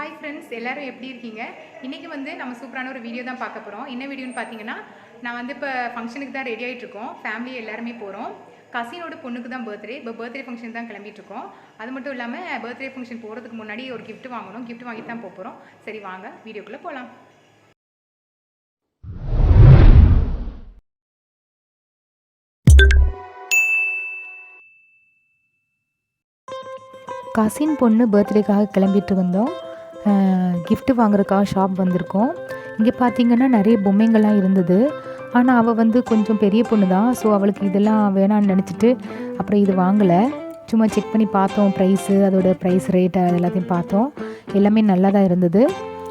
Hi friends, எல்லாரும் எப்படி இருக்கீங்க? இன்றைக்கி வந்து நம்ம சூப்பரான ஒரு வீடியோ தான் பார்க்க போகிறோம். என்ன வீடியோன்னு பார்த்தீங்கன்னா, நான் வந்து இப்போ ஃபங்க்ஷனுக்கு தான் ரெடி ஆகிட்ருக்கோம். ஃபேமிலி எல்லாருமே போகிறோம். கசினோட பொண்ணுக்கு தான் பர்த்டே. இப்போ பர்த்டே ஃபங்க்ஷன் தான் கிளம்பிட்டுருக்கோம். அது மட்டும் இல்லாமல் பர்த்டே ஃபங்க்ஷன் போகிறதுக்கு முன்னாடி ஒரு கிஃப்ட் வாங்கணும். கிஃப்ட் வாங்கிட்டு தான் போகிறோம். சரி வாங்க வீடியோக்குள்ளே போகலாம். கசின் பொண்ணு பர்த்டேக்காக கிளம்பிட்டு இருந்தோம். கிஃப்ட் வாங்குறதுக்காக ஷாப் வந்திருக்கோம். இங்கே பார்த்திங்கன்னா நிறைய பொம்மைங்கள்லாம் இருந்தது. ஆனால் அவள் வந்து கொஞ்சம் பெரிய பொண்ணு தான். ஸோ அவளுக்கு இதெல்லாம் வேணான்னு நினச்சிட்டு அப்புறம் இது வாங்கலை. சும்மா செக் பண்ணி பார்த்தோம், ப்ரைஸு, அதோடய ப்ரைஸ் ரேட்டு அது எல்லாத்தையும் பார்த்தோம். எல்லாமே நல்லா தான் இருந்தது.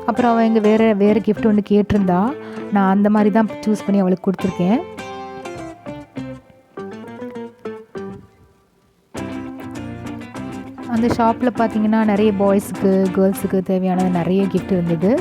அப்புறம் அவள் இங்கே வேறு கிஃப்ட் ஒன்று கேட்டிருந்தா. நான் அந்த மாதிரி தான் சூஸ் பண்ணி அவளுக்கு கொடுத்துருக்கேன். அந்த ஷாப்பில் பார்த்திங்கன்னா நிறைய பாய்ஸுக்கு கேர்ள்ஸுக்கு தேவையான நிறைய கிஃப்ட் இருந்தது.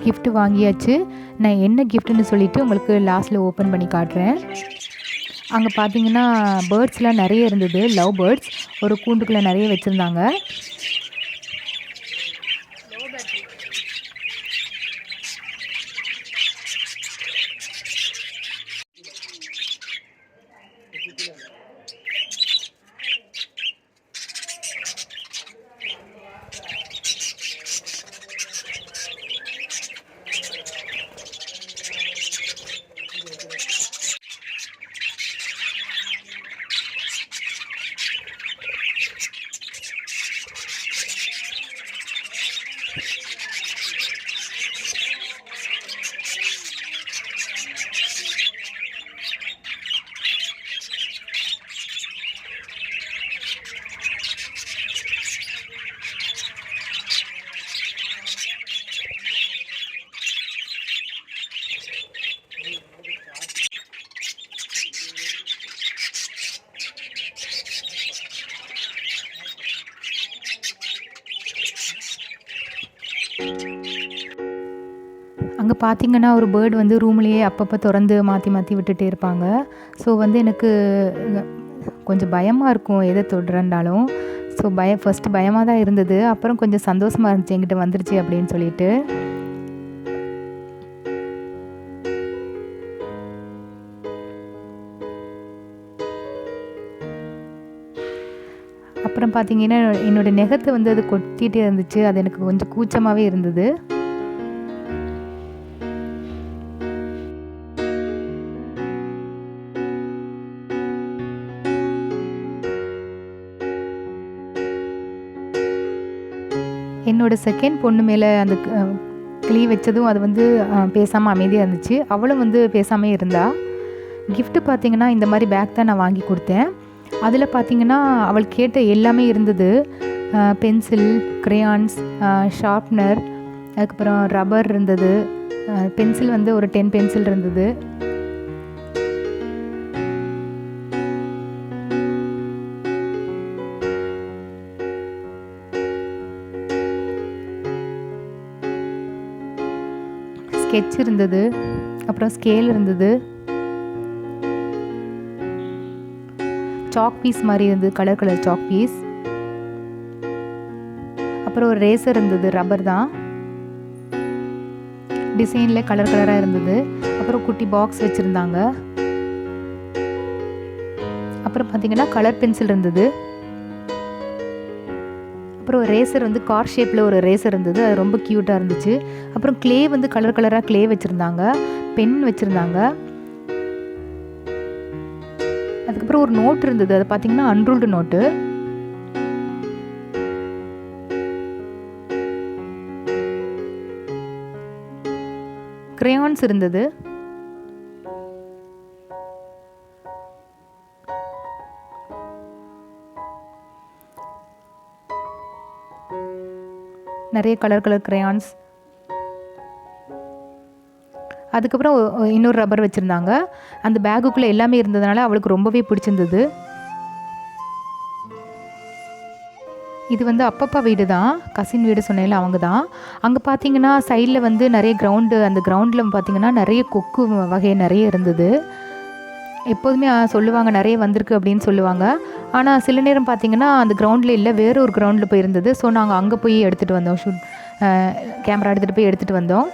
கிஃப்ட் வாங்கியாச்சு. நான் என்ன கிஃப்ட்டுன்னு சொல்லிவிட்டு உங்களுக்கு லாஸ்ட்டில் ஓப்பன் பண்ணி காட்டுறேன். அங்கே பார்த்தீங்கன்னா பேர்ட்ஸ்லாம் நிறைய இருந்தது. லவ் பேர்ட்ஸ் ஒரு கூண்டுக்குள்ளே நிறைய வச்சுருந்தாங்க. அங்கே பார்த்திங்கன்னா ஒரு பேர்டு வந்து ரூம்லேயே அப்பப்போ திறந்து மாற்றி மாற்றி விட்டுட்டே இருப்பாங்க. ஸோ வந்து எனக்கு கொஞ்சம் பயமாக இருக்கும் எதை தொடுறேன்னாலும். ஸோ ஃபஸ்ட்டு பயமாக தான் இருந்தது. அப்புறம் கொஞ்சம் சந்தோஷமாக இருந்துச்சு என்கிட்ட வந்துருச்சு அப்படின்னு சொல்லிட்டு. அப்புறம் பார்த்திங்கன்னா என்னோடய நெகத்தை வந்து அது கொத்திகிட்டே இருந்துச்சு. அது எனக்கு கொஞ்சம் கூச்சமாகவே இருந்தது. என்னோடய செகண்ட் பொண்ணு மேலே அந்த கிளி வச்சதும் அது வந்து பேசாமல் அமைதியாக இருந்துச்சு. அவளும் வந்து பேசாமே இருந்தா. கிஃப்ட்டு பார்த்திங்கன்னா இந்த மாதிரி பேக் தான் நான் வாங்கி கொடுத்தேன். அதில் பார்த்திங்கன்னா அவள் கேட்ட எல்லாமே இருந்தது. பென்சில், கிரேயான்ஸ், ஷார்ப்னர், அதுக்கப்புறம் ரப்பர் இருந்தது. பென்சில் வந்து ஒரு 10 பென்சில் இருந்தது. ஸ்கெட்ச் இருந்தது. அப்புறம் ஸ்கேல் இருந்தது. சாக் பீஸ் மாதிரி இருந்தது, கலர் கலர் சாக் பீஸ். அப்புறம் ஒரு ரேசர் இருந்தது, ரப்பர் தான், டிசைனில் கலர் கலராக இருந்தது. அப்புறம் குட்டி பாக்ஸ் வச்சுருந்தாங்க. அப்புறம் பார்த்திங்கன்னா கலர் பென்சில் இருந்தது. அப்புறம் ஒரு ரேசர் வந்து கார் ஷேப்பில் ஒரு ரேசர் இருந்தது. அது ரொம்ப க்யூட்டாக இருந்துச்சு. அப்புறம் க்ளே வந்து கலர் கலராக க்ளே வச்சுருந்தாங்க. பென் வச்சுருந்தாங்க. அதுக்கப்புறம் ஒரு நோட் இருந்தது. அது பார்த்திங்கன்னா அன்ரூல்டு நோட்டு. கிரேயான்ஸ் இருந்தது. நிறைய கலர் கலர் க்ரையான்ஸ். அதுக்கப்புறம் இன்னொரு ரப்பர் வச்சுருந்தாங்க. அந்த பேக்குக்குள்ளே எல்லாமே இருந்ததுனால அவளுக்கு ரொம்பவே பிடிச்சிருந்தது. இது வந்து அப்பப்பா வீடு தான், கசின் வீடு சொன்னேன்ல அவங்க தான். அங்கே பார்த்தீங்கன்னா சைடில் வந்து நிறைய கிரவுண்டு, அந்த கிரவுண்டில் பார்த்தீங்கன்னா நிறைய கொக்கு வகை நிறைய இருந்தது. எப்போதுமே சொல்லுவாங்க நிறைய வந்திருக்கு அப்படின்னு சொல்லுவாங்க. ஆனால் சில நேரம் பார்த்தீங்கன்னா அந்த கிரவுண்டில் இல்லை, வேறு ஒரு கிரவுண்டில் போய் இருந்தது. ஸோ நாங்கள் அங்கே போய் எடுத்துகிட்டு வந்தோம், கேமரா எடுத்துகிட்டு போய் எடுத்துகிட்டு வந்தோம்.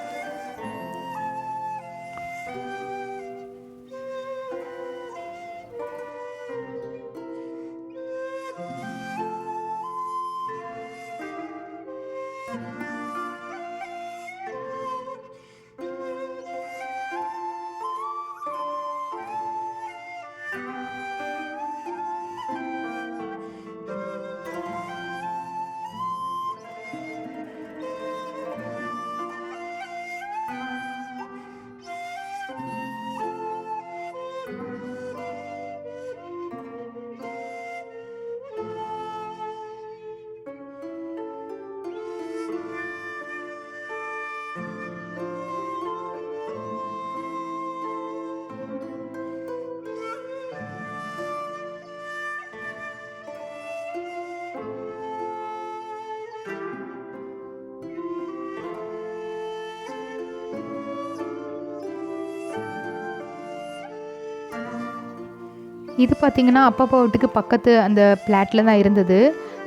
இது பார்த்திங்கன்னா அப்பப்பா வீட்டுக்கு பக்கத்து அந்த பிளாட்டில் தான் இருந்தது.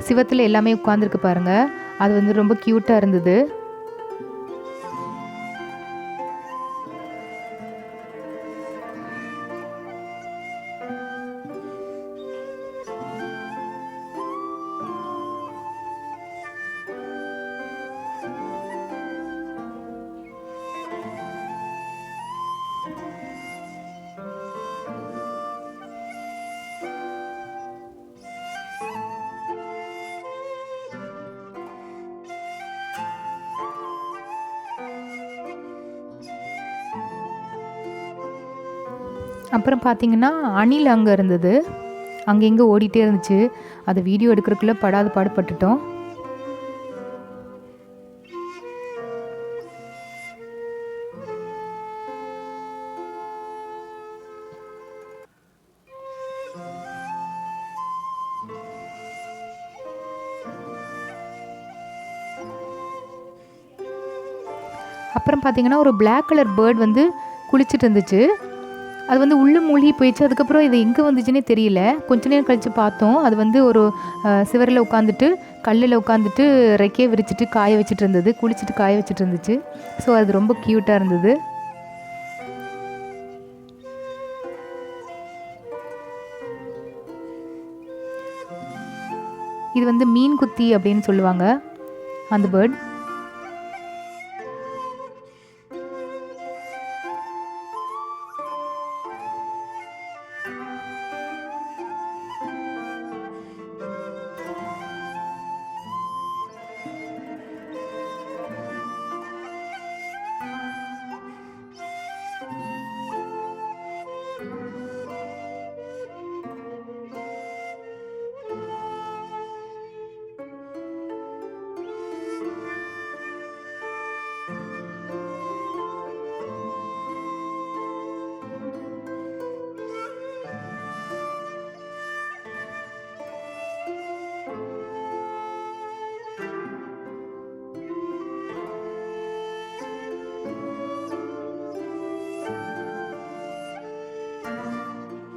சிவத்தில் எல்லாமே உட்காந்துருக்கு பாருங்கள். அது வந்து ரொம்ப க்யூட்டாக இருந்தது. அப்புறம் பார்த்திங்கன்னா அணில் அங்கே இருந்தது, அங்கே இங்கே ஓடிட்டே இருந்துச்சு. அதை வீடியோ எடுக்கிறதுக்குள்ளே படாத பாடுபட்டுட்டோம். அப்புறம் பார்த்திங்கன்னா ஒரு பிளாக் கலர் பேர்ட் வந்து குளிச்சுட்டு இருந்துச்சு. அது வந்து உள்ளே மூழ்கி போயிடுச்சு. அதுக்கப்புறம் இது எங்கே வந்துச்சுன்னே தெரியல. கொஞ்ச நேரம் கழித்து பார்த்தோம், அது வந்து ஒரு சிவரில் உட்காந்துட்டு கல்லில் உட்காந்துட்டு ரெக்கையை விரிச்சிட்டு காய வச்சுட்டு இருந்தது, குளிச்சுட்டு காய வச்சுட்டு இருந்துச்சு. ஸோ அது ரொம்ப க்யூட்டாக இருந்தது. இது வந்து மீன் குத்தி அப்படின்னு சொல்லுவாங்க அந்த பேர்ட்.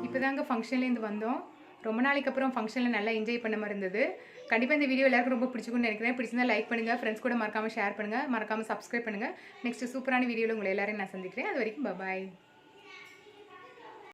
இப்போதாங்க ஃபங்க்ஷன்லேருந்து வந்தோம். ரொம்ப நாளைக்கு அப்புறம் ஃபங்க்ஷனில் நல்லா என்ஜாய் பண்ண மாதிரி இருந்தது. கண்டிப்பாக இந்த வீடியோ எல்லாருக்கும் ரொம்ப பிடிச்சிக்கும்னு நினைக்கிறேன். பிடிச்சிருந்தா லைக் பண்ணுங்கள், ஃப்ரெண்ட்ஸ் கூட மறக்காமல் ஷேர் பண்ணுங்கள், மறக்காமல் சப்ஸ்கிரைப் பண்ணுங்கள். நெக்ஸ்ட் சூப்பரான வீடியோவில் உங்களை எல்லாரையும் நான் சந்திக்கிறேன். அது வரைக்கும் பாய்.